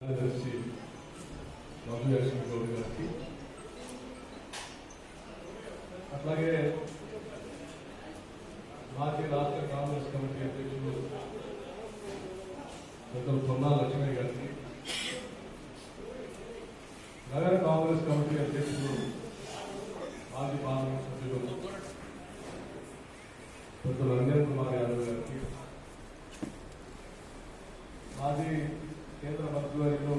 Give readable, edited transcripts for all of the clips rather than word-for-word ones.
కార్యదర్శి మధులక్ష్మి గౌడ్ గారికి, అట్లాగే మాజీ రాష్ట్ర కాంగ్రెస్ కమిటీ అధ్యక్షులు డాక్టర్ పొన్నాల లక్ష్మీ గారికి, నగర కాంగ్రెస్ కమిటీ అధ్యక్షులు మాజీ పార్లమెంట్ సభ్యులు డాక్టర్ రంజన్ కుమార్ యాదవ్ గారికి, మాజీ కేంద్ర మంత్రివర్యులు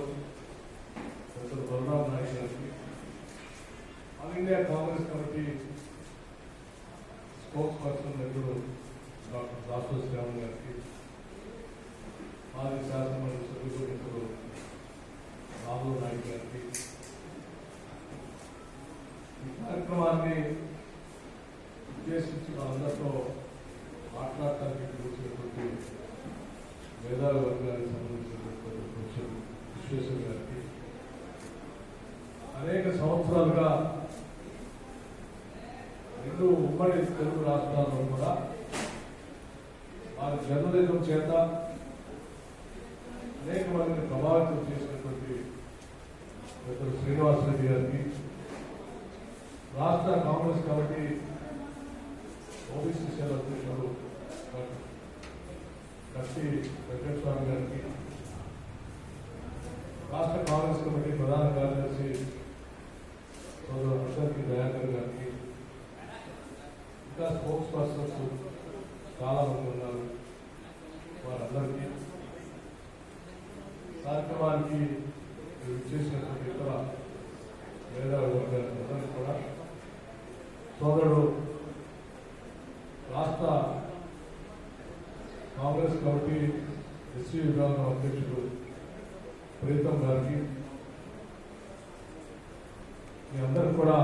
డాక్టర్ బలరాం నాయక్ గారికి, all India Congress committee spokes person సభ్యులు డాక్టర్ దాసు శ్రీరామ్ గారికి, మాజీ శాసనమండలి సభ్యులు డాక్టర్ రాహుల్ నాయక్ గారికి, ఈ కార్యక్రమాన్ని ఉద్దేశించి మనందరితో మాట్లాడటానికి వచ్చినటువంటి మేధావి వర్గానికి సంబంధించినటువంటి ప్రొఫెసర్ విశ్వేశ్వర్ గారికి, అనేక సంవత్సరాలుగా రెండు ఉమ్మడి తెలుగు రాష్ట్రాల్లో కూడా వారి జర్నలిజం చేత అనేక మందిని ప్రభావితం చేసినటువంటి డాక్టర్ శ్రీనివాస్ రెడ్డి గారికి, రాష్ట్ర కాంగ్రెస్ కమిటీ ఓబీసీ సెల్ అధ్యక్షుడు కత్తి వెంకటస్వామి గారికి, రాష్ట్ర కాంగ్రెస్ కమిటీ ప్రధాన కార్యదర్శి సోదరు అశోక్ దయాకర్ గారికి, ఇంకా స్పోక్స్ పర్సన్స్ చాలా మంది ఉన్నారు, వారందరికీ కార్యక్రమానికి ఇచ్చేసినటువంటి ఇతర మేధావి వర్గాలందరికీ కూడా సోదరుడు రాష్ట్ర కాంగ్రెస్ కమిటీ ఎస్సీ విభాగం అధ్యక్షుడు ప్రీతం గారికి, మీ అందరూ కూడా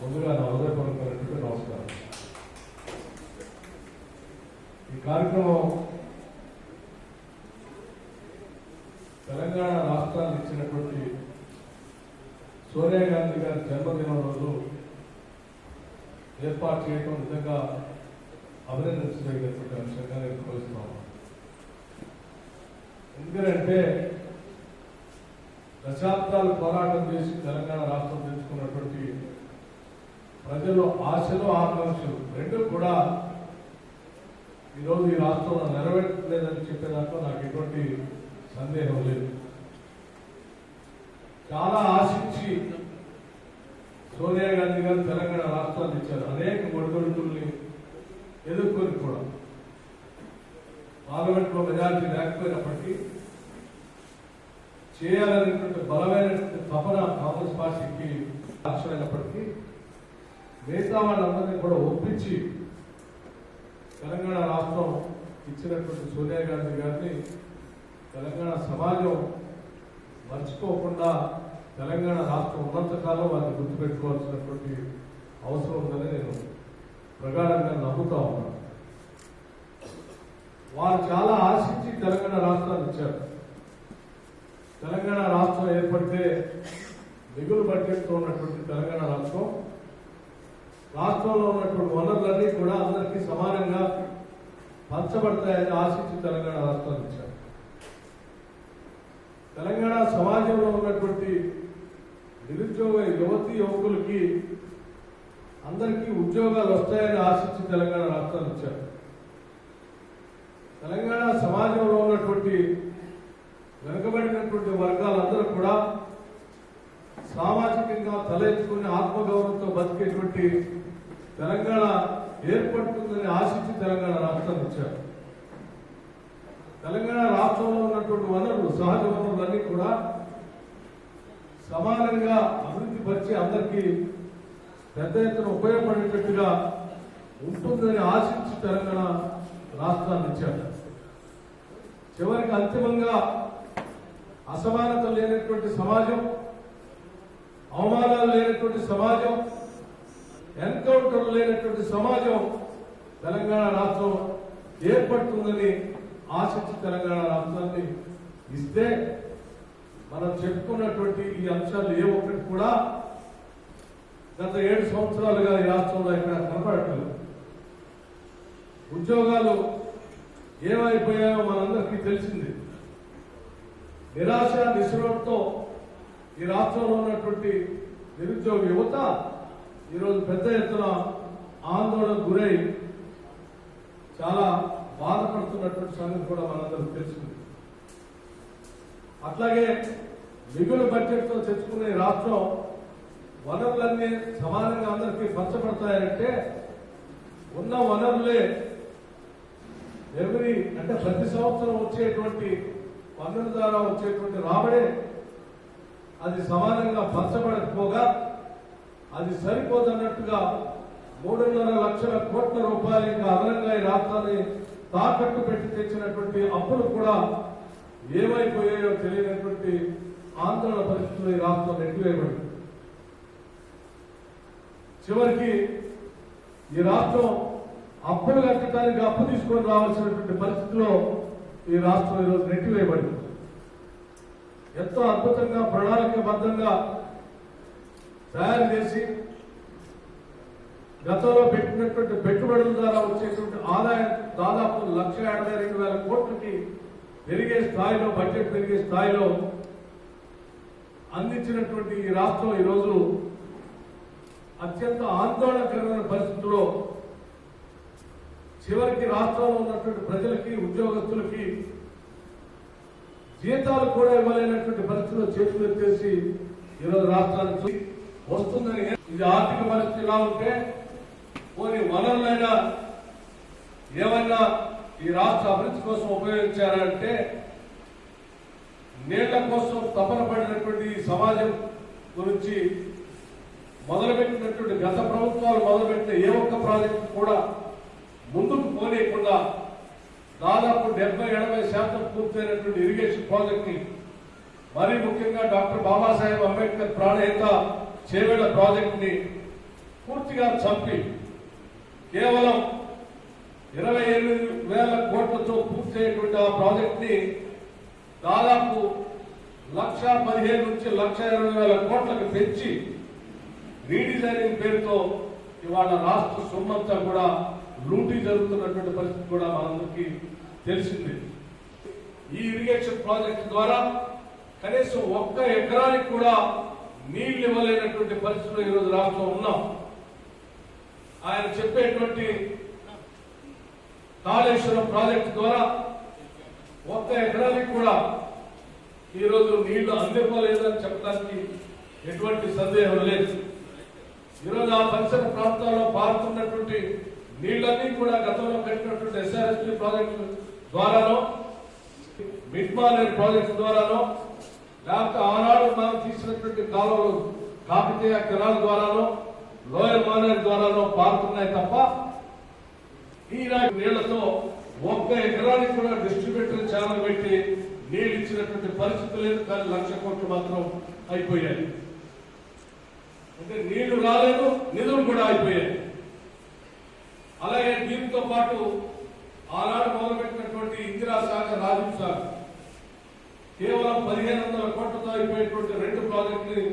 ముందుగా నా హృదయపూర్వకమైనటువంటి నమస్కారం. ఈ కార్యక్రమం తెలంగాణ రాష్ట్రాన్ని ఇచ్చినటువంటి సోనియా గాంధీ గారి జన్మదినం రోజు ఏర్పాటు చేయడం నిజంగా అభినందించదగినటువంటి అంశంగా నేను భావిస్తున్నాను. ఎందుకంటే దశాబ్దాలు పోరాటం చేసి తెలంగాణ రాష్ట్రం తెచ్చుకున్నటువంటి ప్రజలు ఆశలు ఆకాంక్షలు రెండు కూడా ఈరోజు ఈ రాష్ట్రంలో నెరవేర్చలేదని చెప్పేదాంట్లో నాకు ఎటువంటి సందేహం లేదు. చాలా ఆశించి సోనియా గాంధీ గారు తెలంగాణ రాష్ట్రాన్ని ఇచ్చారు. అనేక ఒడిదుడుకుల్ని ఎదుర్కొని కూడా పార్లమెంట్ లో మెజారిటీ లేకపోయినప్పటికీ చేయాలనేటువంటి బలమైనటువంటి తపన కాంగ్రెస్ పార్టీకి లక్ష్యమైనప్పటికీ మిగతా వాళ్ళందరినీ కూడా ఒప్పించి తెలంగాణ రాష్ట్రం ఇచ్చినటువంటి సోనియా గాంధీ గారిని తెలంగాణ సమాజం మర్చిపోకుండా తెలంగాణ రాష్ట్రం ఉన్నంతకాలం వారిని గుర్తుపెట్టుకోవాల్సినటువంటి అవసరం ఉందని నేను ప్రగాఢంగా నమ్ముతా ఉన్నాను. వారు చాలా ఆశించి తెలంగాణ రాష్ట్రాన్ని ఇచ్చారు. తెలంగాణ రాష్ట్రం ఏర్పడితే మిగులు బడ్జెట్తో ఉన్నటువంటి తెలంగాణ రాష్ట్రంలో ఉన్నటువంటి వనరులన్నీ కూడా అందరికీ సమానంగా పంచబడతాయని ఆశించి తెలంగాణ రాష్ట్రాన్ని ఇచ్చారు. తెలంగాణ సమాజంలో ఉన్నటువంటి నిరుద్యోగ యువతీ యువకులకి అందరికీ ఉద్యోగాలు వస్తాయని ఆశించి తెలంగాణ రాష్ట్రాన్ని ఇచ్చారు. తెలంగాణ సమాజంలో ఉన్నటువంటి వెనుకబడినటువంటి వర్గాలందరూ కూడా సామాజికంగా తలెత్తుకుని ఆత్మగౌరవంతో బతికేటువంటి తెలంగాణ ఏర్పడుతుందని ఆశించి తెలంగాణ రాష్ట్రాన్ని ఇచ్చారు. తెలంగాణ రాష్ట్రంలో ఉన్నటువంటి వనరులు, సహజ వనరులన్నీ కూడా సమానంగా అభివృద్ధి పరిచి అందరికీ పెద్ద ఎత్తున ఉపయోగపడేటట్టుగా ఉంటుందని ఆశించి తెలంగాణ రాష్ట్రాన్ని ఇచ్చారు. చివరికి అంతిమంగా అసమానత లేనటువంటి సమాజం, అవమానాలు లేనటువంటి సమాజం, ఎన్కౌంటర్ లేనటువంటి సమాజం తెలంగాణ రాష్ట్రం ఏర్పడుతుందని ఆశించి తెలంగాణ రాష్ట్రాన్ని ఇస్తే మనం చెప్పుకున్నటువంటి ఈ అంశాలు ఏ ఒక్కటి కూడా గత 7 సంవత్సరాలుగా ఈ రాష్ట్రంలో ఇక్కడ కనపడట్లేదు. ఉద్యోగాలు ఏమైపోయాయో మనందరికీ తెలిసింది. నిరాశ నిస్పృహలతో ఈ రాష్ట్రంలో ఉన్నటువంటి నిరుద్యోగ యువత ఈరోజు పెద్ద ఎత్తున ఆందోళనకు గురై చాలా బాధపడుతున్నటువంటి సంగతి కూడా మనందరికీ తెలిసింది. అట్లాగే మిగులు బడ్జెట్ తో తెచ్చుకునే రాష్ట్రం వనరులన్నీ సమానంగా అందరికీ పంచబడతాయంటే ఉన్న వనరులే అంటే ప్రతి సంవత్సరం వచ్చేటువంటి వనరుల ద్వారా వచ్చేటువంటి రాబడే అది సమానంగా పంచబడకపోగా అది సరిపోదన్నట్టుగా 3.5 లక్షల కోట్ల రూపాయలు ఇంకా అదనంగా ఈ రాష్ట్రాన్ని తాకట్టు పెట్టి తెచ్చినటువంటి అప్పులు కూడా ఏమైపోయాయో తెలియనటువంటి ఆందోళన పరిస్థితుల్లో ఈ రాష్ట్రం నెట్టివేయబడింది. చివరికి ఈ రాష్ట్రం అప్పులు కట్టడానికి అప్పు తీసుకొని రావాల్సినటువంటి పరిస్థితిలో ఈ రాష్ట్రం ఈరోజు నెట్టివేయబడింది. ఎంతో అద్భుతంగా ప్రణాళికబద్ధంగా తయారు చేసి గతంలో పెట్టినటువంటి పెట్టుబడుల ద్వారా వచ్చేటువంటి ఆదాయం దాదాపు 1,82,000 కోట్లకి పెరిగే స్థాయిలో బడ్జెట్ పెరిగే స్థాయిలో అందించినటువంటి ఈ రాష్ట్రం ఈరోజు అత్యంత ఆందోళనకరమైన పరిస్థితుల్లో చివరికి రాష్ట్రంలో ఉన్నటువంటి ప్రజలకి ఉద్యోగస్తులకి జీతాలు కూడా ఇవ్వలేనటువంటి పరిస్థితుల్లో చేతులు ఎత్తేసి ఈరోజు రాష్ట్రానికి వస్తుందని. ఇది ఆర్థిక పరిస్థితి ఇలా ఉంటే కొన్ని వనరులైనా ఏమైనా ఈ రాష్ట్ర అభివృద్ధి కోసం ఉపయోగించారంటే నీళ్ల కోసం తపన పడినటువంటి ఈ సమాజం గురించి మొదలుపెట్టినటువంటి గత ప్రభుత్వాలు మొదలుపెట్టిన ఏ ఒక్క ప్రాజెక్టు కూడా ముందుకు పోనీయకుండా దాదాపు 70-80% పూర్తయినటువంటి ఇరిగేషన్ ప్రాజెక్ట్ ని మరీ ముఖ్యంగా డాక్టర్ బాబాసాహెబ్ అంబేద్కర్ ప్రాణహిత చేవేళ్ల ప్రాజెక్ట్ ని పూర్తిగా చంపి కేవలం 28,000 కోట్లతో పూర్తయ్యేటువంటి ఆ ప్రాజెక్ట్ ని దాదాపు 1,15,000 నుంచి 1,20,000 కోట్లకు పెంచి రీడిజైనింగ్ పేరుతో ఇవాళ రాష్ట్ర సొమ్మంతా కూడా లూటీ జరుగుతున్నటువంటి పరిస్థితి కూడా మనందరికీ తెలిసింది. ఈ ఇరిగేషన్ ప్రాజెక్టు ద్వారా కనీసం 1 ఎకరానికి కూడా నీళ్లు ఇవ్వలేనటువంటి పరిస్థితుల్లో ఈరోజు రాష్ట్రంలో ఉన్నాం. ఆయన చెప్పేటువంటి కాళేశ్వరం ప్రాజెక్టు ద్వారా 1 ఎకరానికి కూడా ఈరోజు నీళ్లు అందివ్వలేదని చెప్పడానికి ఎటువంటి సందేహం లేదు. ఈరోజు ఆ పరిసర ప్రాంతాల్లో పారుతున్నటువంటి నీళ్లన్నీ కూడా గతంలో కట్టినటువంటి ఎస్ఆర్ఎస్పీ ప్రాజెక్టు ద్వారానో మిడ్ మానేర్ ప్రాజెక్టు ద్వారానో లేకపోతే ఆనాడు మనం తీసినటువంటి కాలువలు కాకతీయ కెనాల్ ద్వారానో లోయర్ మానేర్ ద్వారానో పారుతున్నాయి తప్ప ఈనాటి నీళ్లతో 1 ఎకరానికి కూడా డిస్ట్రిబ్యూటర్ ఛానల్ పెట్టి నీళ్లు ఇచ్చినటువంటి పరిస్థితి లేదు. కానీ 1,00,000 కోట్లు మాత్రం అయిపోయాయి. అంటే నీళ్లు రాలేదు, నిధులు కూడా అయిపోయాయి. అలాగే దీంతో పాటు ఆనాడు మొదలుపెట్టినటువంటి ఇందిరా సాగర్, రాజీవ్ సాగర్ కేవలం 1,500 కోట్లతో అయిపోయేటువంటి 2 ప్రాజెక్టుని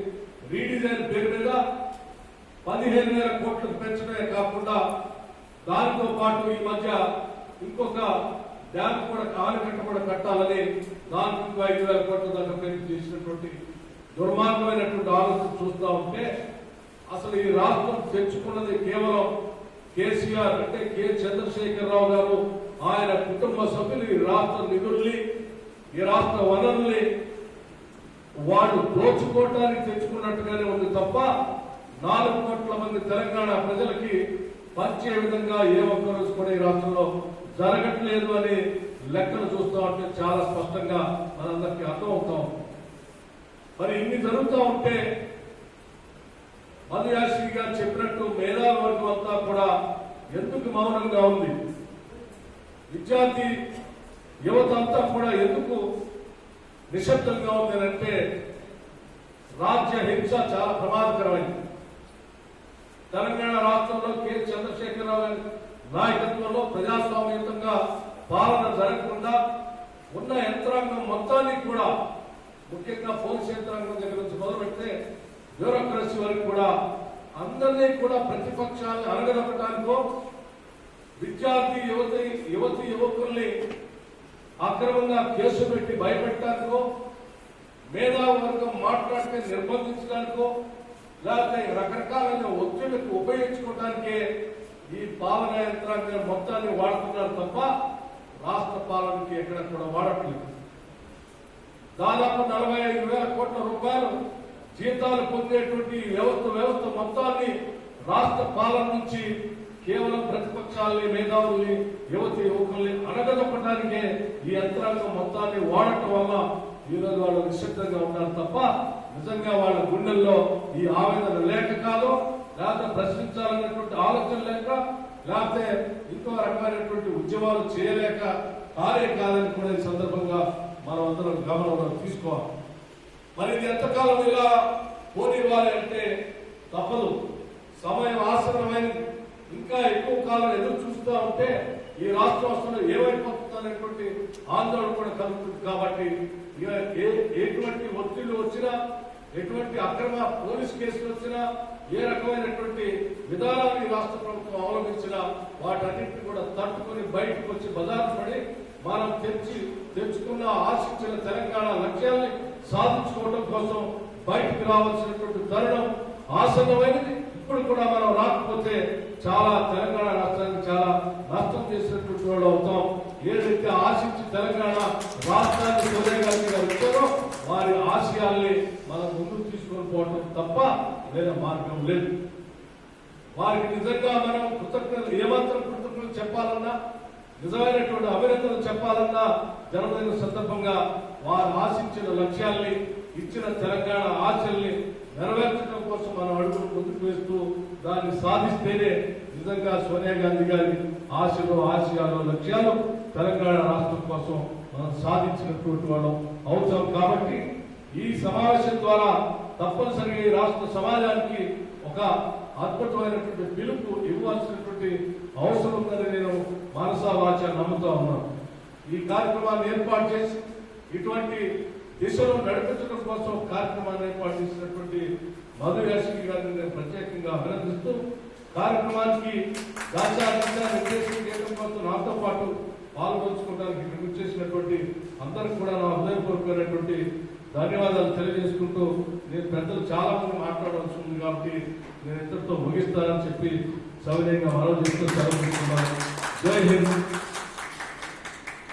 రీడిజైన్ పేరు మీద 15,000 కోట్లకు పెంచడమే కాకుండా దానితో పాటు ఈ మధ్య ఇంకొక డ్యామ్ కూడా ఆనకట్ట కూడా కట్టాలని దానికి 5,000 కోట్ల దాకా పెంచి చేసినటువంటి దుర్మార్గమైనటువంటి ఆలోచన చూస్తూ ఉంటే అసలు ఈ రాష్ట్రం తెచ్చుకున్నది కేవలం కేసీఆర్ అంటే కె చంద్రశేఖరరావు గారు, ఆయన కుటుంబ సభ్యులు ఈ రాష్ట్ర నిధుల్ని, ఈ రాష్ట్ర వనరుల్ని వాళ్ళు దోచుకోవటానికి తెచ్చుకున్నట్టుగానే ఉంది తప్ప 4 కోట్ల మంది తెలంగాణ ప్రజలకి పంచే విధంగా ఏ ఒక్క రోజు కూడా ఈ రాష్ట్రంలో జరగట్లేదు అని లెక్కలు చూస్తూ ఉంటే చాలా స్పష్టంగా మనందరికీ అర్థమవుతాం. మరి ఇన్ని జరుగుతూ ఉంటే మధుయాశ్రీ గారు చెప్పినట్టు మేధావర్గం అంతా కూడా ఎందుకు మౌనంగా ఉంది? విద్యార్థి యువత అంతా కూడా ఎందుకు నిశ్శబ్దంగా ఉంది అంటే రాజ్య హింస చాలా ప్రమాదకరమైంది. తెలంగాణ రాష్ట్రంలో కె చంద్రశేఖరరావు గారి నాయకత్వంలో ప్రజాస్వామ్యయుతంగా పాలన జరగకుండా ఉన్న యంత్రాంగం మొత్తాన్ని కూడా ముఖ్యంగా పోలీస్ యంత్రాంగం దగ్గర నుంచి మొదలుపెడితే బ్యూరోక్రసీ వరకు కూడా అందరినీ కూడా ప్రతిపక్షాలను అణగదొక్కడానికో విద్యార్థి యువకుల్ని అక్రమంగా కేసు పెట్టి భయపెట్టడానికో మేధావి వర్గం మాట్లాడితే నిర్బంధించడానికో లేకపోతే రకరకాలైన ఒత్తిళ్లకు ఉపయోగించుకోవడానికే ఈ పాలన యంత్రాంగం మొత్తాన్ని వాడుతున్నారు తప్ప రాష్ట్ర పాలనకి ఎక్కడ కూడా వాడట్లేదు. దాదాపు 45,000 కోట్ల రూపాయలు జీతాలు పొందేటువంటి వ్యవస్థ మొత్తాన్ని రాష్ట్ర పాలన నుంచి కేవలం ప్రతిపక్షాలని, మేధావుల్ని, యువకుల్ని అణగదొక్కడానికే ఈ యంత్రాంగం మొత్తాన్ని వాడటం వల్ల ఈరోజు వాళ్ళు నిశ్శబ్దంగా ఉన్నారు తప్ప నిజంగా వాళ్ళ గుండెల్లో ఈ ఆవేదన లేక కాదు, లేకపోతే ప్రశ్నించాలనేటువంటి ఆలోచన లేక, లేకపోతే ఇంకో రకమైనటువంటి ఉద్యమాలు చేయలేక కారే కాదని కూడా ఈ సందర్భంగా మనం అందరం గమనంలో తీసుకోవాలి. మరి ఇది ఎంతకాలం ఇలా పోనివ్వాలి అంటే తప్పదు. సమయం ఆసన్నమైంది. ఇంకా ఎక్కువ కాలం ఎదురు చూస్తూ ఉంటే ఈ రాష్ట్రం అసలు ఏమైపోతుంది అనేటువంటి ఆందోళన కూడా కలుగుతుంది. కాబట్టి ఎటువంటి ఒత్తిళ్లు వచ్చినా, ఎటువంటి అక్రమ పోలీస్ కేసులు వచ్చినా, ఏ రకమైనటువంటి విధానాన్ని రాష్ట్ర ప్రభుత్వం అవలంబించినా వాటన్నింటినీ కూడా తట్టుకుని బయటకు వచ్చి బజారు పడి మనం తెచ్చుకున్న ఆశించిన తెలంగాణ లక్ష్యాన్ని సాధించుకోవడం కోసం బయటకు రావాల్సినటువంటి తరుణం ఆసన్నమైనది. ఇప్పుడు కూడా మనం రాకపోతే చాలా తెలంగాణ రాష్ట్రానికి చాలా నష్టం చేసినటువంటి వాళ్ళు అవుతాం. ఏదైతే ఆశించి తెలంగాణ రాష్ట్రాన్ని సోనియా గాంధీ గారు ఇచ్చారో వారి ఆశయాల్ని మనం ముందుకు తీసుకొని పోవటం తప్ప వేరే మార్గం లేదు. వారికి నిజంగా మనం కృతజ్ఞతలు ఏమాత్రం కృతజ్ఞతలు చెప్పాలన్నా, నిజమైనటువంటి అభినందనలు చెప్పాలన్నా జన్మదిన సందర్భంగా వారు ఆశించిన లక్ష్యాల్ని, ఇచ్చిన తెలంగాణ ఆశల్ని నెరవేర్చడం కోసం మనం అడుగులు ముందుకు వేస్తూ దాన్ని సాధిస్తేనే నిజంగా సోనియా గాంధీ గారి ఆశలు, ఆశయాలు, లక్ష్యాలు తెలంగాణ రాష్ట్రం కోసం మనం సాధించినటువంటి వాళ్ళం అవుతాం. కాబట్టి ఈ సమావేశం ద్వారా తప్పనిసరిగా ఈ రాష్ట్ర సమాజానికి ఒక అద్భుతమైనటువంటి పిలుపు ఇవ్వాల్సినటువంటి అవసరం ఉందని నేను మనసా వాచ నమ్ముతా ఉన్నాను. ఈ కార్యక్రమాన్ని ఏర్పాటు చేసి ఇటువంటి దిశలో నడిపించడం కోసం కార్యక్రమాన్ని ఏర్పాటు చేసినటువంటి మధు యాషికి గారిని నేను ప్రత్యేకంగా అభినందిస్తూ కార్యక్రమానికి నిర్దేశం చేయడం కోసం నాతో పాటు పాల్గొంచుకోవడానికి ఇక్కడికి వచ్చేసినటువంటి అందరికి కూడా నా హృదయపూర్వకమైనటువంటి ధన్యవాదాలు తెలియజేసుకుంటూ నేను పెద్దలు చాలా మంది మాట్లాడవలసి ఉంది కాబట్టి నేను ఇద్దరితో ముగిస్తానని చెప్పి సవినయంగా మనవి చేస్తూ సెలవు తీసుకున్నాను. జై హింద్.